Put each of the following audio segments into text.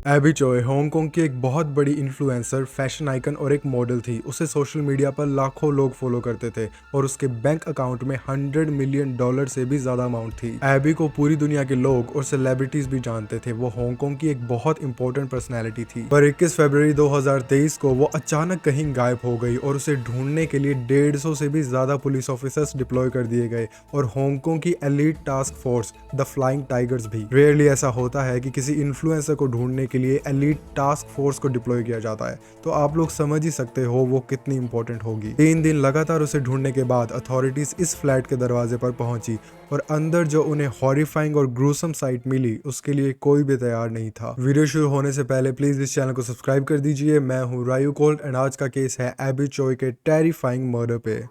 AB चोय Hong Kong की एक बहुत बड़ी इन्फ्लुएंसर, फैशन आइकन और एक मॉडल थी। उसे सोशल मीडिया पर लाखों लोग फॉलो करते थे और उसके बैंक अकाउंट में $100 मिलियन से भी ज्यादा अमाउंट थी। एबी को पूरी दुनिया के लोग और सेलिब्रिटीज भी जानते थे। वो हांगकांग की एक बहुत इंपॉर्टेंट पर्सनैलिटी थी। पर 21 फरवरी 2023 को वो अचानक कहीं गायब हो गई और उसे ढूंढने के लिए 150 से भी ज्यादा पुलिस ऑफिसर्स डिप्लॉय कर दिए गए और हांगकांग की elite task force the flying tigers भी। रेयरली ऐसा होता है कि किसी इन्फ्लुएंसर को ढूंढने के लिए एलीट टास्क फोर्स को डिप्लॉय किया जाता है, तो आप लोग समझ ही सकते हो वो कितनी इंपॉर्टेंट होगी। 3 दिन लगातार उसे ढूंढने के बाद अथॉरिटीज इस फ्लैट के दरवाजे पर पहुंची और अंदर जो उन्हें हॉरिफाइंग और ग्रूसम साइट मिली उसके लिए कोई भी तैयार नहीं था। वीडियो शुरू होने से पहले प्लीज इस चैनल को सब्सक्राइब कर दीजिए। मैं हूँ रायू कोल्ट एंड आज का केस है एबी चोय के टेरिफाइंग मर्डर पे।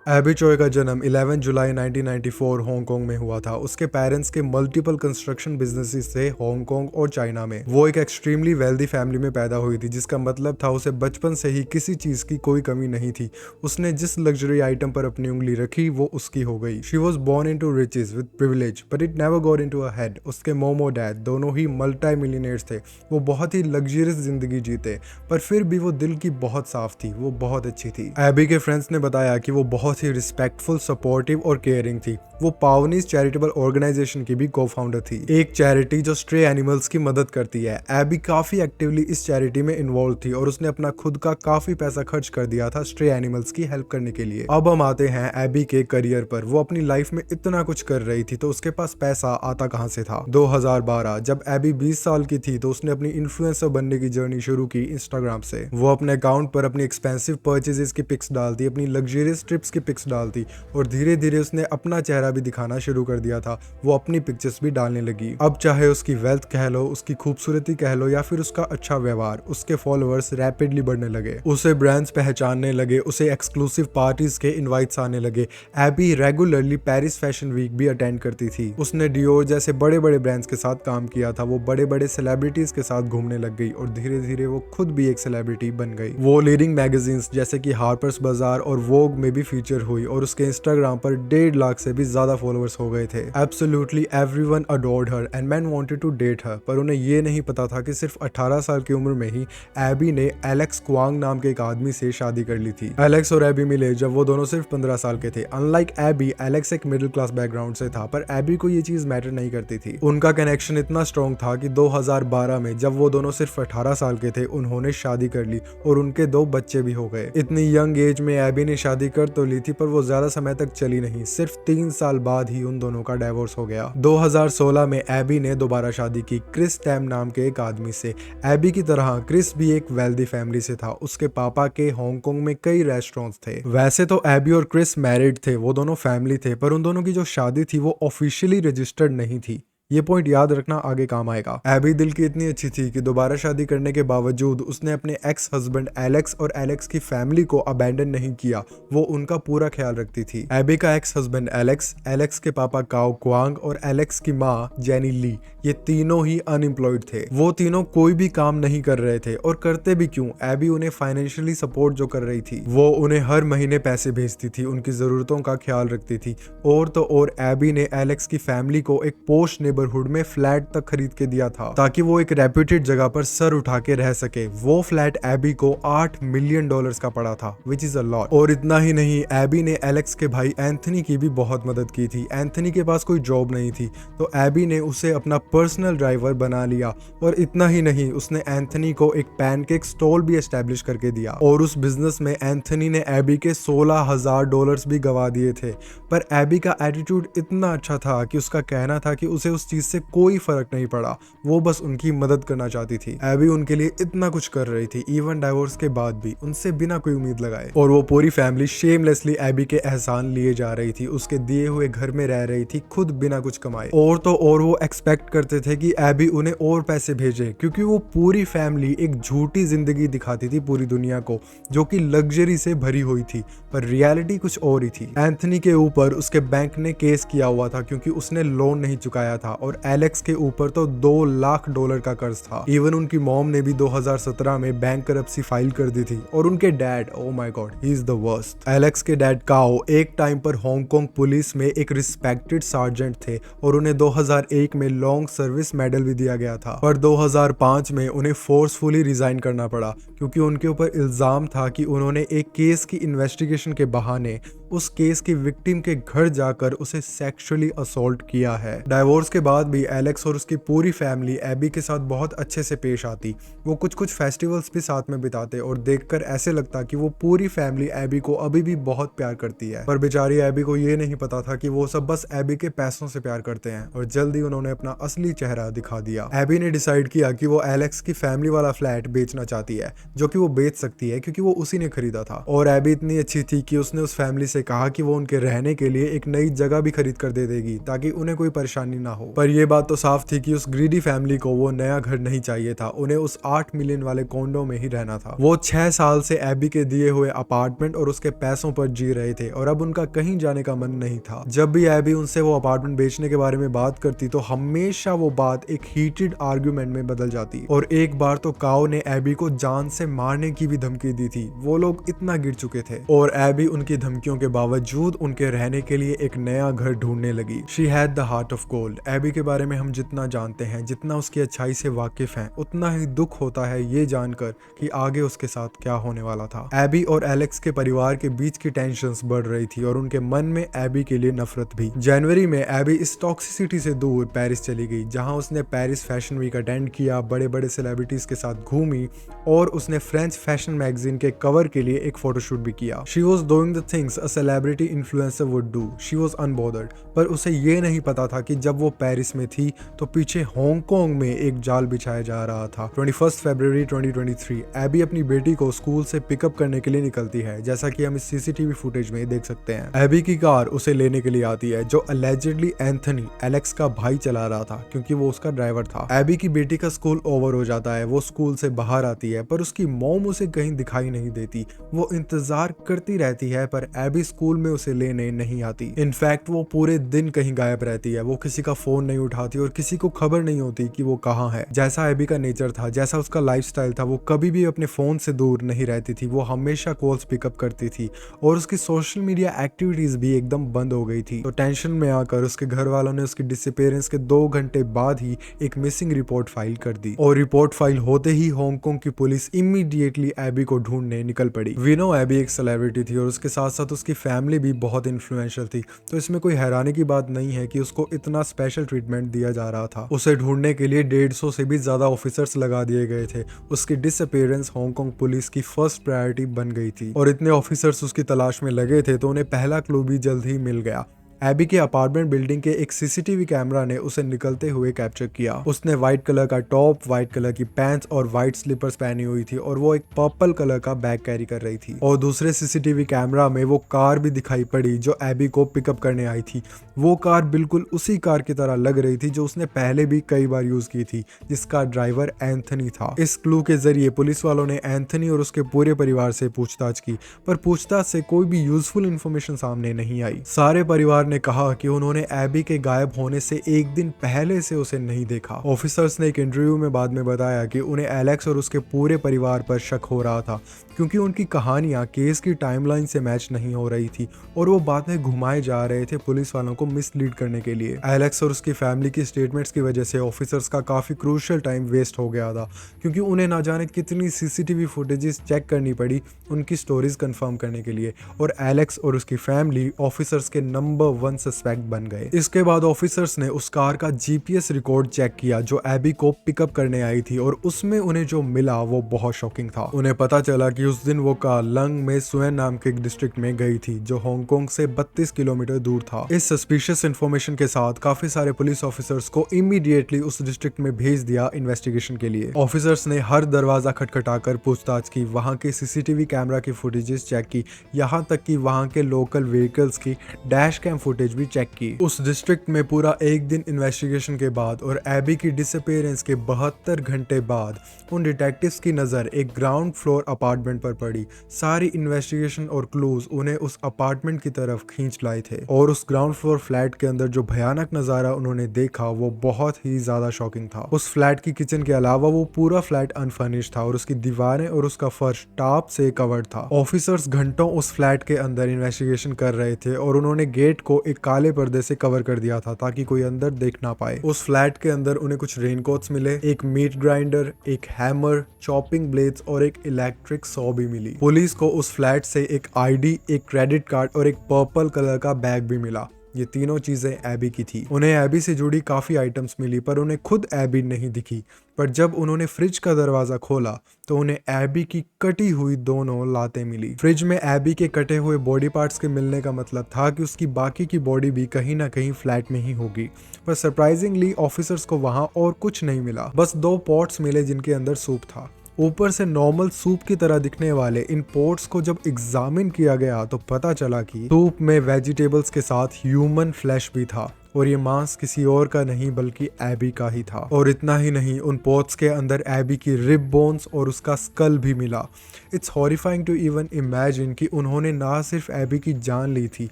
एबी चोय का जन्म 11 जुलाई 1994 हांगकांग में हुआ था। उसके पेरेंट्स के मल्टीपल कंस्ट्रक्शन बिजनेसेस थे हांगकांग और चाइना में। वो एक एक्सट्रीमली वेल्दी फैमिली में पैदा हुई थी, जिसका मतलब था उसे बचपन से ही किसी चीज की कोई कमी नहीं थी। उसने जिस लग्जरी आइटम पर अपनी उंगली रखी वो उसकी हो गई। She was born into riches with privilege but it never got into a head. उसके मोम और डैड दोनों ही मल्टी मिलियनेयर्स थे। वो बहुत ही लग्जरियस जिंदगी जीते, पर फिर भी वो दिल की बहुत साफ थी। वो बहुत अच्छी थी। एबी के फ्रेंड्स ने बताया कि वो बहुत ही रिस्पेक्टफुल, सपोर्टिव और केयरिंग थी। वो पावनीज चैरिटेबल ऑर्गेनाइजेशन की भी को-फाउंडर थी, एक चैरिटी जो स्ट्रे एनिमल्स की मदद करती है। एबी काफी एक्टिवली इस चैरिटी में इन्वॉल्व थी और उसने अपना खुद का काफी पैसा खर्च कर दिया था स्ट्रे एनिमल्स की हेल्प करने के लिए। अब हम आते हैं एबी के करियर पर। वो अपनी लाइफ में इतना कुछ कर रही थी तो उसके पास पैसा आता कहां से था। 2012 जब एबी 20 साल की थी तो उसने अपनी इन्फ्लुएंसर बनने की जर्नी शुरू की इंस्टाग्राम से। वो अपने अकाउंट पर अपनी एक्सपेंसिव परचेजेस की पिक्स डालती, अपनी लग्जरियस ट्रिप्स की पिक्स डालती और धीरे धीरे उसने अपना चेहरा भी दिखाना शुरू कर दिया था। वो अपनी पिक्चर्स भी डालने लगी। अब चाहे उसकी वेल्थ कह लो, उसकी खूबसूरती कह लो या फिर उसका अच्छा व्यवहार, उसके फॉलोअर्स रैपिडली बढ़ने लगे। उसे ब्रांड्स पहचानने लगे, उसे एक्सक्लूसिव पार्टीज के इनवाइट्स आने लगे। AB regularly Paris fashion week भी अटेंड करती थी। उसने डियोर जैसे बड़े बड़े ब्रांड्स के साथ काम किया था। वो बड़े बड़े सेलिब्रिटीज के साथ घूमने लग गई और धीरे धीरे वो खुद भी एक सेलिब्रिटी बन गई। वो लीडिंग मैगजीन्स जैसे कि हार्पर्स बाजार और वोग में भी फीचर हुई और उसके इंस्टाग्राम पर 1.5 लाख से भी ज्यादा फॉलोअर्स हो गए थे। Absolutely everyone adored her and men wanted to date her. पर उन्हें ये नहीं पता था कि सिर्फ 18 साल की उम्र में ही एबी ने एलेक्स क्वांग नाम के एक आदमी से शादी कर ली थी। एलेक्स और एबी मिले जब वो दोनों सिर्फ 15 साल के थे। अनलाइक एबी, एलेक्स एक मिडिल क्लास बैकग्राउंड से था, पर एबी को ये चीज मैटर नहीं करती थी। उनका कनेक्शन इतना स्ट्रॉन्ग था कि 2012 में जब वो दोनों सिर्फ 18 साल के थे उन्होंने शादी कर ली और उनके 2 बच्चे भी हो गए। इतनी यंग एज में एबी ने शादी कर तो ली थी, पर वो ज्यादा समय तक चली नहीं। सिर्फ 3 साल बाद ही उन दोनों का डाइवोर्स हो गया। 2016 में एबी ने दोबारा शादी की क्रिस टैम नाम के एक आदमी से। एबी की तरह क्रिस भी एक वेल्दी फैमिली से था। उसके पापा के हांगकांग में कई रेस्टोरेंट्स थे। वैसे तो एबी और क्रिस मैरिड थे, वो दोनों फैमिली थे, पर उन दोनों की जो शादी थी वो ऑफिशियली रजिस्टर्ड नहीं थी। ये पॉइंट याद रखना, आगे काम आएगा। एबी दिल की इतनी अच्छी थी कि दोबारा शादी करने के बावजूद उसने अपने एक्स हस्बैंड एलेक्स और एलेक्स की फैमिली को अबैंडन नहीं किया। वो उनका पूरा ख्याल रखती थी। एबी का एक्स हस्बैंड एलेक्स, एलेक्स के पापा काओ क्वांग और एलेक्स की माँ जेनी ली, ये तीनों ही अनएम्प्लॉयड थे। वो तीनों कोई भी काम नहीं कर रहे थे और करते भी क्यों। एबी उन्हें फाइनेंशियली सपोर्ट जो कर रही थी, वो उन्हें हर महीने पैसे भेजती थी, उनकी जरूरतों का ख्याल रखती थी। और तो और एबी ने एलेक्स की फैमिली को एक पोश नेबरहुड में फ्लैट तक खरीद के दिया था ताकि वो एक रेप्यूटेड जगह पर सर उठा के रह सके। वो फ्लैट एबी को $8 मिलियन का पड़ा था, विच इज अ लॉट। और इतना ही नहीं, एबी ने एलेक्स के भाई एंथनी की भी बहुत मदद की थी। एंथनी के पास कोई जॉब नहीं थी तो एबी ने उसे अपना पर्सनल ड्राइवर बना लिया। और इतना ही नहीं, उसने एंथनी को एक पैनकेक स्टॉल भी एस्टेब्लिश करके दिया और उस बिजनेस में एंथनी ने एबी के $16,000 भी गवा दिए थे। पर एबी का एटीट्यूड इतना अच्छा था कि उसका कहना था कि उसे उस चीज से कोई फर्क नहीं पड़ा, वो बस उनकी मदद करना चाहती थी। एबी उनके लिए इतना कुछ कर रही थी, इवन डाइवोर्स के बाद भी, उनसे बिना कोई उम्मीद लगाए। और वो पूरी फैमिली शेमलेसली एबी के एहसान लिए जा रही थी। उसके दिए हुए घर में रह रही थी, खुद बिना कुछ कमाए। और तो और वो एक्सपेक्ट करते थे कि एबी उन्हें और पैसे भेजे, क्योंकि वो पूरी फैमिली एक झूठी जिंदगी दिखाती थी पूरी दुनिया को, जो कि लग्जरी से भरी हुई थी, पर रियलिटी कुछ और ही थी। एंथनी के ऊपर उसके बैंक ने केस किया हुआ था क्योंकि उसने लोन नहीं चुकाया था और एलेक्स के ऊपर तो $2 लाख का कर्ज था। इवन उनकी मॉम ने भी 2017 में बैंक करप्सी फाइल कर दी थी। और उनके dad, oh my God, he is the worst. Alex के डैड काओ एक टाइम पर हांगकांग पुलिस में एक रिस्पेक्टेड सार्जेंट थे और उन्हें 2001 में लॉन्ग सर्विस मेडल भी दिया गया था। पर 2005 में उन्हें फोर्सफुली रिजाइन करना पड़ा क्योंकि उनके ऊपर इल्जाम था कि उन्होंने एक केस की इन्वेस्टिगेशन के बहाने उस केस की विक्टिम के घर जाकर उसे सेक्सुअली असॉल्ट किया है। डाइवोर्स के बाद भी एलेक्स और उसकी पूरी फैमिली एबी के साथ बहुत अच्छे से पेश आती। वो कुछ फेस्टिवल्स भी साथ में बिताते और देखकर ऐसे लगता कि वो पूरी फैमिली एबी को अभी भी बहुत प्यार करती है। पर बेचारी एबी को ये नहीं पता था कि वो सब बस एबी के पैसों से प्यार करते हैं और जल्दी उन्होंने अपना असली चेहरा दिखा दिया। एबी ने डिसाइड किया कि वो एलेक्स की फैमिली वाला फ्लैट बेचना चाहती है, जो कि वो बेच सकती है क्योंकि वो उसी ने खरीदा था। और एबी इतनी अच्छी थी कि उसने उस फैमिली से कहा कि वो उनके रहने के लिए एक नई जगह भी खरीद कर दे देगी ताकि उन्हें कोई परेशानी ना हो। पर यह बात तो साफ थी कि उस ग्रीडी फैमिली को वो नया घर नहीं चाहिए था, उन्हें उस 8 मिलियन वाले कॉन्डो में ही रहना था। वो 6 साल से एबी के दिए हुए अपार्टमेंट और उसके पैसों पर जी रहे थे और अब उनका कहीं जाने का मन नहीं था। जब भी एबी उनसे वो अपार्टमेंट बेचने के बारे में बात करती तो हमेशा वो बात एक हीटेड आर्ग्यूमेंट में बदल जाती। और एक बार तो काओ ने एबी को जान से मारने की भी धमकी दी थी। वो लोग इतना गिर चुके थे और एबी उनकी धमकियों के बावजूद उनके रहने के लिए एक नया घर ढूंढने लगी। She had the heart of gold. AB के बारे में हम जितना जानते हैं, जितना उसकी अच्छाई से वाकिफ हैं, उतना ही दुख होता है ये जानकर कि आगे उसके साथ क्या होने वाला था। एबी और एलेक्स के परिवार के बीच की टेंशंस बढ़ रही थी और उनके मन में एबी के लिए नफरत भी। जनवरी में एबी इस टॉक्सिसिटी से दूर पेरिस चली गई, जहां उसने पेरिस फैशन वीक अटेंड किया, बड़े बड़े सेलिब्रिटीज के साथ घूमी और उसने फ्रेंच फैशन मैगजीन के कवर के लिए एक फोटोशूट भी किया। She was doing the things a celebrity influencer would do. She was unbothered. पर उसे ये नहीं पता था कि जब वो पेरिस में थी तो पीछे हांगकांग में एक जाल बिछाया जा रहा था। 21 फरवरी 2023 एबी अपनी बेटी को स्कूल से पिकअप करने के लिए निकलती है, जैसा कि हम इस सीसीटीवी फुटेज में देख सकते हैं। एबी की कार उसे लेने के लिए आती है, जो अलेजिडली एंथनी, एलेक्स का भाई, चला रहा था क्योंकि वो उसका ड्राइवर था। एबी की बेटी का स्कूल ओवर हो जाता है, वो स्कूल से बाहर आती है पर उसकी मॉम उसे कहीं दिखाई नहीं देती। वो इंतजार करती रहती है पर एबी स्कूल में उसे लेने नहीं आती। इनफैक्ट वो पूरे दिन कहीं गायब रहती है। वो किसी का फोन नहीं उठाती और किसी को खबर नहीं होती कि वो कहाँ है। जैसा एबी का नेचर था, जैसा उसका लाइफस्टाइल था, वो कभी भी अपने फोन से दूर नहीं रहती थी। वो हमेशा कॉल्स पिकअप करती थी और उसकी सोशल मीडिया एक्टिविटीज भी एकदम बंद हो गई थी। तो टेंशन में आकर उसके घर वालों ने उसकी डिसअपीयरेंस के 2 घंटे बाद ही एक मिसिंग रिपोर्ट फाइल कर दी और रिपोर्ट फाइल होते ही हांगकांग की पुलिस इमीडिएटली एबी को ढूंढने निकल पड़ी। वी नो एबी एक सेलिब्रिटी थी और उसके साथ साथ उसकी फैमिली भी बहुत इन्फ्लुएंशियल थी, तो इसमें कोई हैरानी की बात नहीं है कि उसको इतना स्पेशल ट्रीटमेंट दिया जा रहा था। उसे ढूंढने के लिए 150 से भी ज्यादा ऑफिसर्स लगा दिए गए थे। उसकी डिसअपीयरेंस हांगकांग पुलिस की फर्स्ट प्रायोरिटी बन गई थी और इतने ऑफिसर्स उसकी तलाश में लगे थे तो उन्हें पहला क्लू भी जल्द ही मिल गया। एबी के अपार्टमेंट बिल्डिंग के एक सीसीटीवी कैमरा ने उसे निकलते हुए कैप्चर किया। उसने व्हाइट कलर का टॉप, व्हाइट कलर की पैंट्स और व्हाइट स्लीपर्स पहनी हुई थी और वो एक पर्पल कलर का बैग कैरी कर रही थी। और दूसरे सीसीटीवी कैमरा में वो कार भी दिखाई पड़ी जो एबी को पिकअप करने आई थी। वो कार बिल्कुल उसी कार की तरह लग रही थी जो उसने पहले भी कई बार यूज की थी, जिसका ड्राइवर एंथनी था। इस क्लू के जरिए पुलिस वालों ने एंथनी और उसके पूरे परिवार से पूछताछ की, पर पूछताछ से कोई भी यूजफुल इंफॉर्मेशन सामने नहीं आई। सारे परिवार ने कहा कि उन्होंने एबी के गायब होने से एक दिन पहले से उसे नहीं देखा। ऑफिसर्स ने एक इंटरव्यू में बाद में बताया कि उन्हें एलेक्स और उसके पूरे परिवार पर शक हो रहा था क्योंकि उनकी कहानियां केस की टाइमलाइन से मैच नहीं हो रही थी और वो बाद में घुमाए जा रहे थे पुलिस वालों को मिसलीड करने के लिए। एलेक्स और उसकी फैमिली की स्टेटमेंट्स की वजह से ऑफिसर्स का काफी क्रूशियल टाइम वेस्ट हो गया था क्योंकि उन्हें ना जाने कितनी सीसीटीवी फुटेजेस चेक करनी पड़ी उनकी स्टोरीज कंफर्म करने के लिए। और एलेक्स और उसकी फैमिली ऑफिसर्स के नंबर 1 सस्पेक्ट बन गए। इसके बाद ऑफिसर्स ने उस कार का जीपीएस रिकॉर्ड चेक किया जो एबी को पिकअप करने आई थी और उसमें उन्हें जो मिला वो बहुत शॉकिंग था। उन्हें पता चला कि उस दिन वो कार लंग में सुएन नाम के एक डिस्ट्रिक्ट में गई थी जो हांगकांग से 32 किलोमीटर दूर था। इस सस्पिशियस इंफॉर्मेशन के साथ काफी सारे पुलिस ऑफिसर्स को इमीडिएटली उस डिस्ट्रिक्ट में भेज दिया इन्वेस्टिगेशन के लिए। ऑफिसर्स ने हर दरवाजा खटखटाकर पूछताछ की, वहां के सीसीटीवी कैमरा की फुटेजेस चेक की, यहाँ तक कि वहां के लोकल व्हीकल्स की डैश कैम फुटेज भी चेक की। उस डिस्ट्रिक्ट में पूरा एक दिन इन्वेस्टिगेशन के बाद और एबी की डिसअपीयरेंस के 72 घंटे बाद उन डिटेक्टिव्स की नजर एक ग्राउंड फ्लोर अपार्टमेंट पर पड़ी। सारी इन्वेस्टिगेशन और क्लूज उन्हें उस अपार्टमेंट की तरफ खींच लाए थे और उस ग्राउंड फ्लोर फ्लैट के अंदर जो भयानक नजारा उन्होंने देखा वो बहुत ही ज्यादा शॉकिंग था। उस फ्लैट की किचन के अलावा वो पूरा फ्लैट अनफर्निश्ड था और उसकी दीवारें और उसका फर्श टाप से कवर्ड था। ऑफिसर्स घंटों उस फ्लैट के अंदर इन्वेस्टिगेशन कर रहे थे और उन्होंने गेट को एक काले पर्दे से कवर कर दिया था ताकि कोई अंदर देख ना पाए। उस फ्लैट के अंदर उन्हें कुछ रेनकोट्स मिले, एक मीट ग्राइंडर, एक हैमर, चॉपिंग ब्लेड्स और एक इलेक्ट्रिक सॉ भी मिली। पुलिस को उस फ्लैट से एक आईडी, एक क्रेडिट कार्ड और एक पर्पल कलर का बैग भी मिला। ये तीनों चीजें एबी की थी। उन्हें एबी से जुड़ी काफी आइटम्स मिली पर उन्हें खुद एबी नहीं दिखी। पर जब उन्होंने फ्रिज का दरवाजा खोला तो उन्हें एबी की कटी हुई दोनों लातें मिली। फ्रिज में एबी के कटे हुए बॉडी पार्ट्स के मिलने का मतलब था कि उसकी बाकी की बॉडी भी कहीं ना कहीं फ्लैट में ही होगी। पर सरप्राइजिंगली ऑफिसर्स को वहां और कुछ नहीं मिला, बस 2 पॉट्स मिले जिनके अंदर सूप था। ऊपर से नॉर्मल सूप की तरह दिखने वाले इन पोट्स को जब एग्जामिन किया गया तो पता चला कि सूप में वेजिटेबल्स के साथ ह्यूमन फ्लैश भी था और ये मांस किसी और का नहीं बल्कि एबी का ही था। और इतना ही नहीं, उन पोट्स के अंदर एबी की रिब बोन्स और उसका स्कल भी मिला। It's horrifying to even imagine कि उन्होंने ना सिर्फ एबी की जान ली थी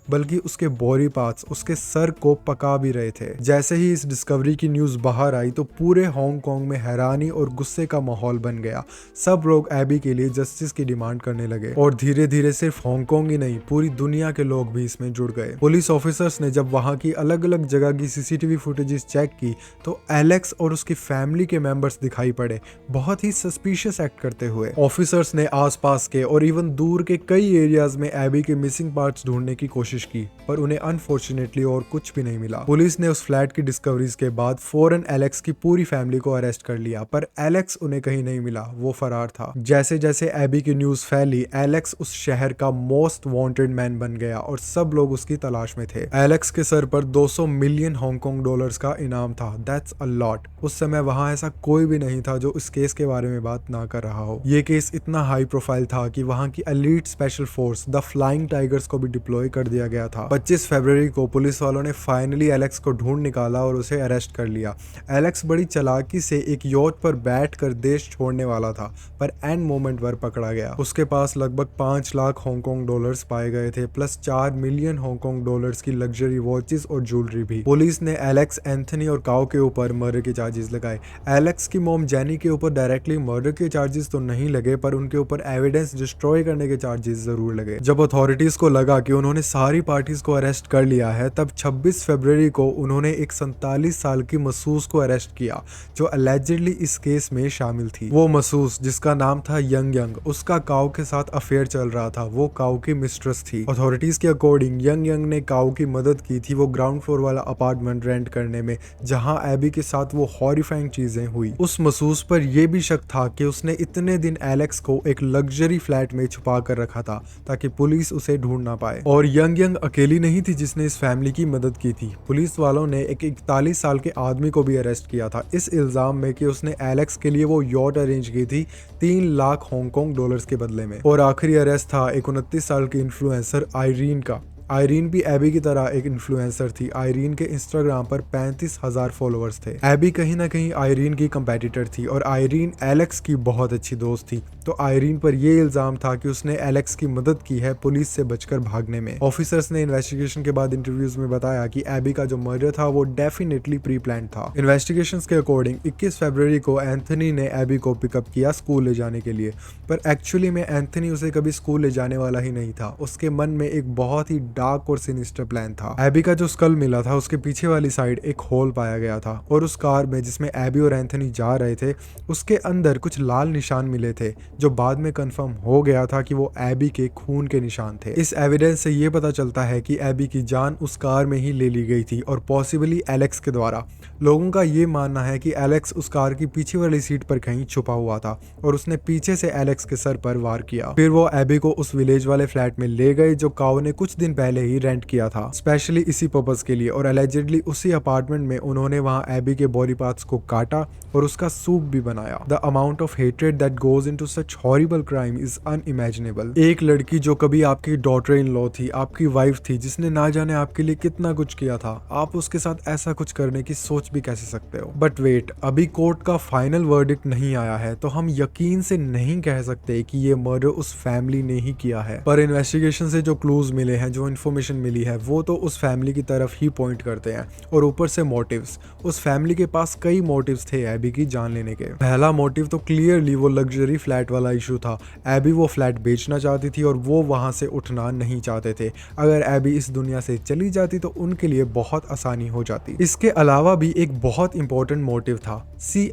बल्कि उसके बॉडी पार्ट्स, उसके सर को पका भी रहे थे। जैसे ही इस डिस्कवरी की न्यूज बाहर आई तो पूरे हांगकांग में हैरानी और गुस्से का माहौल बन गया। सब लोग एबी के लिए जस्टिस की डिमांड करने लगे और धीरे धीरे सिर्फ हांगकांग ही नहीं पूरी दुनिया के लोग भी इसमें जुड़ गए। पुलिस ऑफिसर्स ने जब वहां की अलग अलग जगह की सीसीटीवी फुटेजेस चेक की तो एलेक्स और उसकी फैमिली के मेंबर्स दिखाई पड़े, बहुत ही सस्पिशियस एक्ट करते हुए। ऑफिसर्स ने आसपास के और इवन दूर के कई एरियाज में एबी के मिसिंग पार्ट्स ढूंढने की कोशिश की पर उन्हें अनफॉर्चुनेटली और कुछ भी नहीं मिला। पुलिस ने उस फ्लैट की डिस्कवरीज के बाद फौरन एलेक्स की पूरी फैमिली को अरेस्ट कर लिया पर एलेक्स उन्हें कहीं नहीं मिला, वो फरार था। जैसे जैसे एबी की न्यूज फैली एलेक्स उस शहर का मोस्ट वांटेड मैन बन गया और सब लोग उसकी तलाश में थे। एलेक्स के सर पर 200 मिलियन हांगकांग डॉलर्स का इनाम था। That's a lot. उस समय वहां ऐसा कोई भी नहीं था जो इस केस के बारे में बात ना कर रहा हो। ये केस इतना हाई प्रोफाइल था कि वहां की elite special force the flying tigers को भी डिप्लॉय कर दिया गया था। 25 फरवरी को पुलिस वालों ने फाइनली एलेक्स को ढूंढ निकाला और उसे अरेस्ट कर लिया। एलेक्स बड़ी चालाकी से एक यॉट पर बैठकर देश छोड़ने वाला था पर एंड मोमेंट पर पकड़ा गया। उसके पास लगभग 5 लाख हांगकांग डॉलर्स पाए गए थे प्लस 4 मिलियन हांगकांग डॉलर्स की लग्जरी वॉचेस और ज्वेलरी भी। पुलिस ने एलेक्स, एंथनी और काओ के ऊपर मर्डर के चार्जेस लगाए। एलेक्स की मॉम जेनी के ऊपर डायरेक्टली मर्डर के चार्जेस तो नहीं लगे पर उनके ऊपर एविडेंस डिस्ट्रॉय करने के चार्जेस जरूर लगे। जब अथॉरिटीज को लगा कि उन्होंने सारी पार्टीज को अरेस्ट कर लिया है तब 26 फरवरी को उन्होंने एक 47 साल की मसूस को अरेस्ट किया जो अलेजिडली इस केस में शामिल थी। वो मसूस जिसका नाम था यंग यंग, उसका काओ के साथ अफेयर चल रहा था। वो काओ की मिस्ट्रेस थी। अथॉरिटीज के अकॉर्डिंग यंग यंग ने काओ की मदद की थी वो ग्राउंड फ्लोर वाला अपार्टमेंट रेंट करने में जहां एबी के साथ वो हॉरिफाइंग चीजें हुई। उस मसूस पर यह भी शक था कि उसने इतने दिन एलेक्स को एक लग्जरी फ्लैट में छुपा कर रखा था ताकि पुलिस उसे ढूंढ ना पाए। और यंग यंग अकेली नहीं थी जिसने इस फैमिली की मदद की थी। पुलिस वालों ने एक 41 साल के आदमी को भी अरेस्ट किया था इस इल्जाम में कि उसने एलेक्स के लिए वो यॉट अरेंज की थी 3 लाख हांगकांग डॉलर्स के बदले में। और आखिरी अरेस्ट था एक 29 साल की इन्फ्लुएंसर आयरीन का। आयरीन भी एबी की तरह एक इन्फ्लुएंसर थी। आयरीन के इंस्टाग्राम पर 35,000 फॉलोअर्स थे। एबी कहीं ना कहीं आयरीन की कंपेटिटर थी और आयरीन एलेक्स की बहुत अच्छी दोस्त थी। तो आयरीन पर यह इल्जाम था कि उसने एलेक्स की मदद की है पुलिस से बचकर भागने में। ऑफिसर्स ने इन्वेस्टिगेशन के बाद इंटरव्यूज में बताया कि एबी का जो मर्डर था वो डेफिनेटली प्री प्लान था। इन्वेस्टिगेशंस के अकॉर्डिंग 21 फरवरी को एंथनी ने एबी को पिकअप किया स्कूल ले जाने के लिए पर एक्चुअली में एंथनी उसे कभी स्कूल ले जाने वाला ही नहीं था। उसके मन में एक बहुत ही डार्क और सिनिस्टर प्लान था। एबी का जो स्कल मिला था उसके पीछे वाली साइड एक होल पाया गया था और उस कार में जिसमें एबी और एंथनी जा रहे थे उसके अंदर कुछ लाल निशान मिले थे जो बाद में कंफर्म हो गया था कि वो एबी के खून के निशान थे। इस एविडेंस से ये पता चलता है कि एबी की जान उस कार में ही ले ली गई थी और पॉसिबली एलेक्स के द्वारा। लोगों का ये मानना है कि एलेक्स उस कार की पीछे वाली सीट पर कहीं छुपा हुआ था और उसने पीछे से एलेक्स के सर पर वार किया। फिर वो एबी को उस विलेज वाले फ्लैट में ले गए जो काओ ने कुछ दिन पहले पहले ही रेंट किया था, स्पेशली इसी पर्पस के लिए। और एलिजिडली उसी अपार्टमेंट में उन्होंने वहां एबी के बॉडी पार्ट्स को काटा और उसका सूप भी बनाया। The amount of hatred that goes into such horrible crime is unimaginable. एक लड़की जो कभी आपकी डॉटर इन लॉ थी, आपकी वाइफ थी, जिसने ना जाने आपके लिए कितना कुछ किया था, आप उसके साथ ऐसा कुछ करने की सोच भी कैसे सकते हो। बट वेट, अभी कोर्ट का फाइनल वर्डिक्ट नहीं आया है, तो हम यकीन से नहीं कह सकते कि ये मर्डर उस फैमिली ने ही किया है। पर इन्वेस्टिगेशन से जो क्लूज मिले हैं, जो इन्फॉर्मेशन मिली है, वो तो उस फैमिली की तरफ ही पॉइंट करते हैं। और ऊपर से मोटिव्स, उस फैमिली के पास कई मोटिव्स थे एबी की जान लेने के। पहला मोटिव तो क्लियरली वो लग्जरी फ्लैट वाला इशू था। एबी वो फ्लैट बेचना चाहती थी और वो वहां से उठना नहीं चाहते थे। अगर एबी इस दुनिया से चली जाती तो उनके लिए बहुत आसानी हो जाती। इसके अलावा भी एक बहुत इंपॉर्टेंट मोटिव था।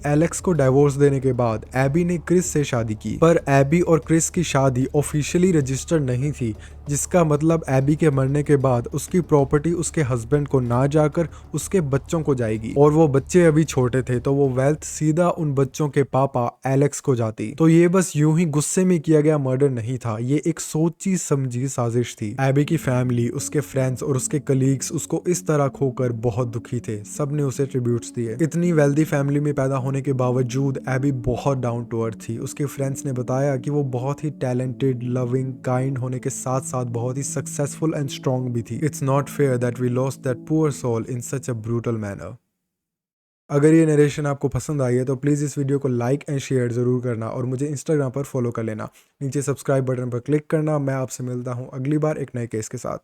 एलेक्स को डिवोर्स देने के बाद एबी ने क्रिस से शादी की, पर एबी और क्रिस की शादी ऑफिशियली रजिस्टर्ड नहीं थी, जिसका मतलब एबी के मरने के बाद उसकी प्रॉपर्टी उसके हस्बैंड को ना जाकर उसके बच्चों को जाएगी। और वो बच्चे अभी छोटे थे, तो वो वेल्थ सीधा उन बच्चों के पापा एलेक्स को जाती। तो ये बस यूं ही गुस्से में किया गया मर्डर नहीं था, ये एक सोची समझी साजिश थी। एबी की फैमिली, उसके फ्रेंड्स और उसके कलीग्स उसको इस तरह खोकर बहुत दुखी थे। सबने उसे ट्रिब्यूट्स दिए। इतनी वेल्दी फैमिली में पैदा होने के बावजूद एबी बहुत डाउन टू अर्थ थी। उसके फ्रेंड्स ने बताया कि वो बहुत ही टैलेंटेड, लविंग, काइंड होने के साथ साथ बहुत ही सक्सेसफुल एंड स्ट्रॉन्ग भी थी। It's not fair that we lost that poor soul in such a brutal manner. अगर ये नरेशन आपको पसंद आई है तो प्लीज़ इस वीडियो को लाइक एंड शेयर ज़रूर करना और मुझे इंस्टाग्राम पर फॉलो कर लेना। नीचे सब्सक्राइब बटन पर क्लिक करना। मैं आपसे मिलता हूँ अगली बार एक नए केस के साथ।